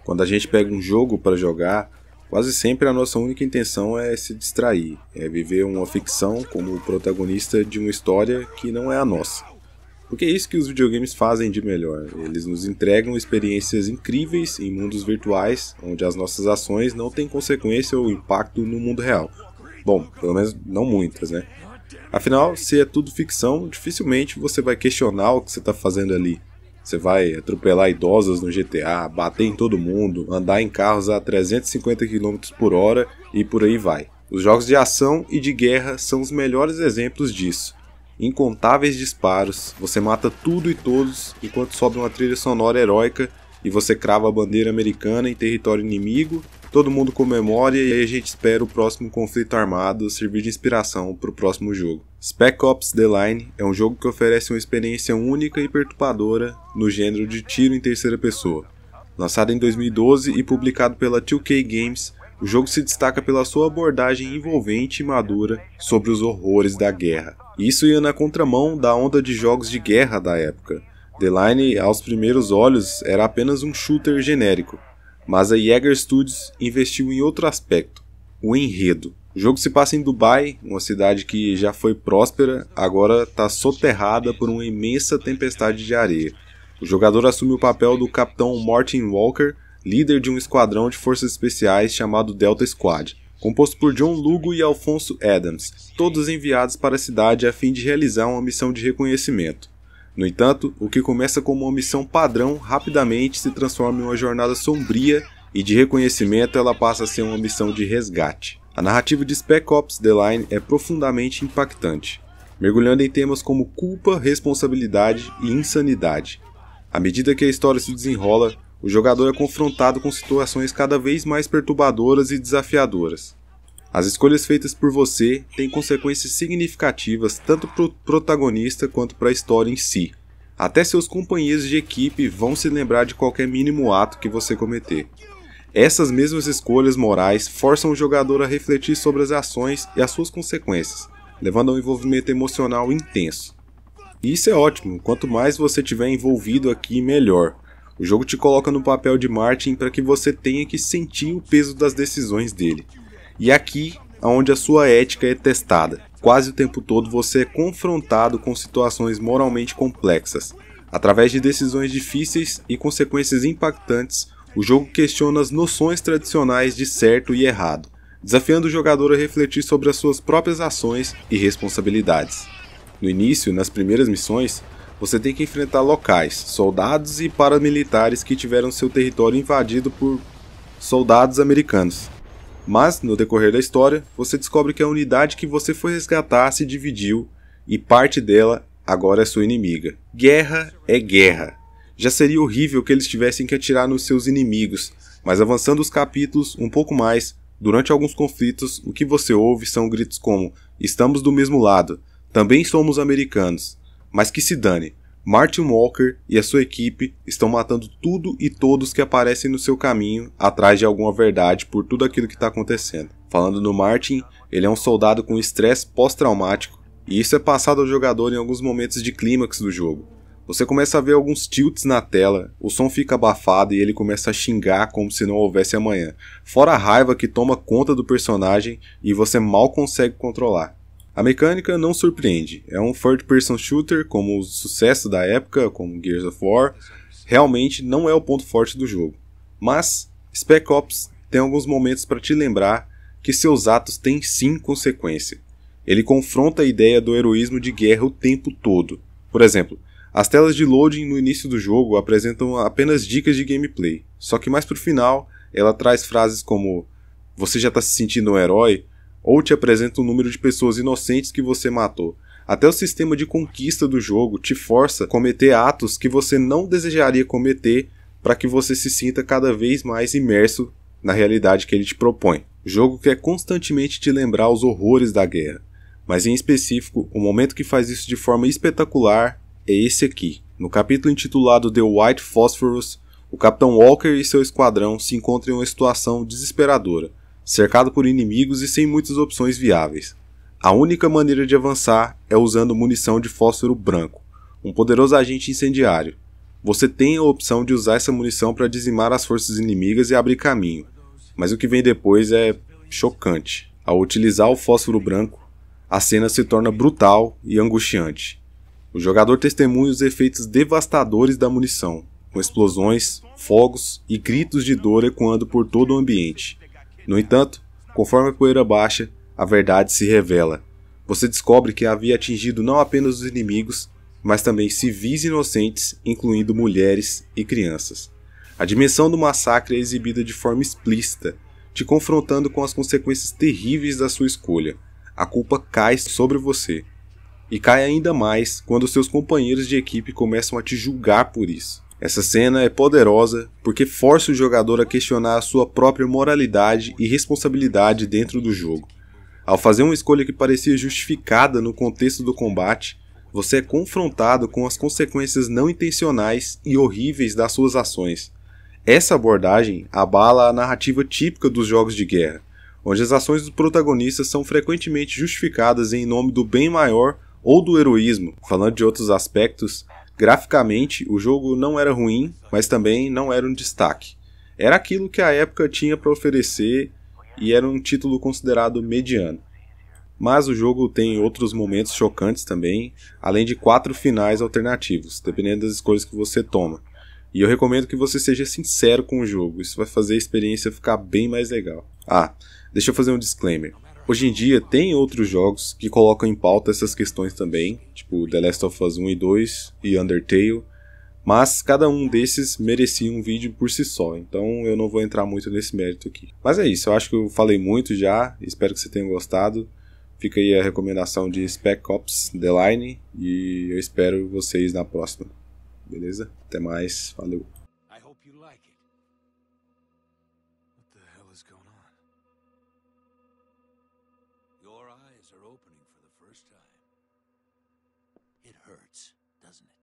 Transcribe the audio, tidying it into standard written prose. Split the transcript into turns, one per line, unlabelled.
Quando a gente pega um jogo para jogar, quase sempre a nossa única intenção é se distrair, é viver uma ficção como o protagonista de uma história que não é a nossa. Porque é isso que os videogames fazem de melhor, eles nos entregam experiências incríveis em mundos virtuais, onde as nossas ações não têm consequência ou impacto no mundo real. Bom, pelo menos não muitas, né? Afinal, se é tudo ficção, dificilmente você vai questionar o que você está fazendo ali. Você vai atropelar idosos no GTA, bater em todo mundo, andar em carros a 350 km por hora e por aí vai. Os jogos de ação e de guerra são os melhores exemplos disso. Incontáveis disparos, você mata tudo e todos enquanto sobe uma trilha sonora heróica e você crava a bandeira americana em território inimigo, todo mundo comemora e aí a gente espera o próximo conflito armado servir de inspiração para o próximo jogo. Spec Ops: The Line é um jogo que oferece uma experiência única e perturbadora no gênero de tiro em terceira pessoa. Lançado em 2012 e publicado pela 2K Games, o jogo se destaca pela sua abordagem envolvente e madura sobre os horrores da guerra. Isso ia na contramão da onda de jogos de guerra da época. The Line, aos primeiros olhos, era apenas um shooter genérico, mas a Yager Studios investiu em outro aspecto, o enredo. O jogo se passa em Dubai, uma cidade que já foi próspera, agora está soterrada por uma imensa tempestade de areia. O jogador assume o papel do capitão Martin Walker, líder de um esquadrão de forças especiais chamado Delta Squad, composto por John Lugo e Alphonso Adams, todos enviados para a cidade a fim de realizar uma missão de reconhecimento. No entanto, o que começa como uma missão padrão rapidamente se transforma em uma jornada sombria e de reconhecimento ela passa a ser uma missão de resgate. A narrativa de Spec Ops: The Line é profundamente impactante, mergulhando em temas como culpa, responsabilidade e insanidade. À medida que a história se desenrola, o jogador é confrontado com situações cada vez mais perturbadoras e desafiadoras. As escolhas feitas por você têm consequências significativas tanto para o protagonista quanto para a história em si. Até seus companheiros de equipe vão se lembrar de qualquer mínimo ato que você cometer. Essas mesmas escolhas morais forçam o jogador a refletir sobre as ações e as suas consequências, levando a um envolvimento emocional intenso. E isso é ótimo, quanto mais você estiver envolvido aqui, melhor. O jogo te coloca no papel de Martin para que você tenha que sentir o peso das decisões dele. E aqui, onde a sua ética é testada, quase o tempo todo você é confrontado com situações moralmente complexas. Através de decisões difíceis e consequências impactantes, o jogo questiona as noções tradicionais de certo e errado, desafiando o jogador a refletir sobre as suas próprias ações e responsabilidades. No início, nas primeiras missões, você tem que enfrentar locais, soldados e paramilitares que tiveram seu território invadido por soldados americanos. Mas, no decorrer da história, você descobre que a unidade que você foi resgatar se dividiu e parte dela agora é sua inimiga. Guerra é guerra. Já seria horrível que eles tivessem que atirar nos seus inimigos, mas avançando os capítulos um pouco mais, durante alguns conflitos, o que você ouve são gritos como "Estamos do mesmo lado, também somos americanos". Mas que se dane, Martin Walker e a sua equipe estão matando tudo e todos que aparecem no seu caminho atrás de alguma verdade por tudo aquilo que está acontecendo. Falando no Martin, ele é um soldado com estresse pós-traumático e isso é passado ao jogador em alguns momentos de clímax do jogo. Você começa a ver alguns tilts na tela, o som fica abafado e ele começa a xingar como se não houvesse amanhã, fora a raiva que toma conta do personagem e você mal consegue controlar. A mecânica não surpreende, é um third-person shooter como o sucesso da época, como Gears of War, realmente não é o ponto forte do jogo. Mas Spec Ops tem alguns momentos para te lembrar que seus atos têm sim consequência. Ele confronta a ideia do heroísmo de guerra o tempo todo. Por exemplo, as telas de loading no início do jogo apresentam apenas dicas de gameplay, só que mais pro final ela traz frases como "Você já está se sentindo um herói?" ou te apresenta um número de pessoas inocentes que você matou. Até o sistema de conquista do jogo te força a cometer atos que você não desejaria cometer para que você se sinta cada vez mais imerso na realidade que ele te propõe. O jogo quer constantemente te lembrar os horrores da guerra, mas em específico, o momento que faz isso de forma espetacular é esse aqui. No capítulo intitulado The White Phosphorus, o Capitão Walker e seu esquadrão se encontram em uma situação desesperadora, cercado por inimigos e sem muitas opções viáveis. A única maneira de avançar é usando munição de fósforo branco, um poderoso agente incendiário. Você tem a opção de usar essa munição para dizimar as forças inimigas e abrir caminho, mas o que vem depois é chocante. Ao utilizar o fósforo branco, a cena se torna brutal e angustiante. O jogador testemunha os efeitos devastadores da munição, com explosões, fogos e gritos de dor ecoando por todo o ambiente. No entanto, conforme a poeira baixa, a verdade se revela. Você descobre que havia atingido não apenas os inimigos, mas também civis inocentes, incluindo mulheres e crianças. A dimensão do massacre é exibida de forma explícita, te confrontando com as consequências terríveis da sua escolha. A culpa cai sobre você. E cai ainda mais quando seus companheiros de equipe começam a te julgar por isso. Essa cena é poderosa porque força o jogador a questionar a sua própria moralidade e responsabilidade dentro do jogo. Ao fazer uma escolha que parecia justificada no contexto do combate, você é confrontado com as consequências não intencionais e horríveis das suas ações. Essa abordagem abala a narrativa típica dos jogos de guerra, onde as ações dos protagonistas são frequentemente justificadas em nome do bem maior ou do heroísmo. Falando de outros aspectos, graficamente o jogo não era ruim, mas também não era um destaque. Era aquilo que a época tinha para oferecer e era um título considerado mediano. Mas o jogo tem outros momentos chocantes também, além de 4 finais alternativos, dependendo das escolhas que você toma. E eu recomendo que você seja sincero com o jogo, isso vai fazer a experiência ficar bem mais legal. Deixa eu fazer um disclaimer. Hoje em dia tem outros jogos que colocam em pauta essas questões também, tipo The Last of Us 1 e 2 e Undertale, mas cada um desses merecia um vídeo por si só, então eu não vou entrar muito nesse mérito aqui. Mas é isso, eu acho que eu falei muito já, espero que você tenha gostado. Fica aí a recomendação de Spec Ops The Line e eu espero vocês na próxima. Beleza? Até mais, valeu.
Your eyes are opening for the first time. It hurts, doesn't it?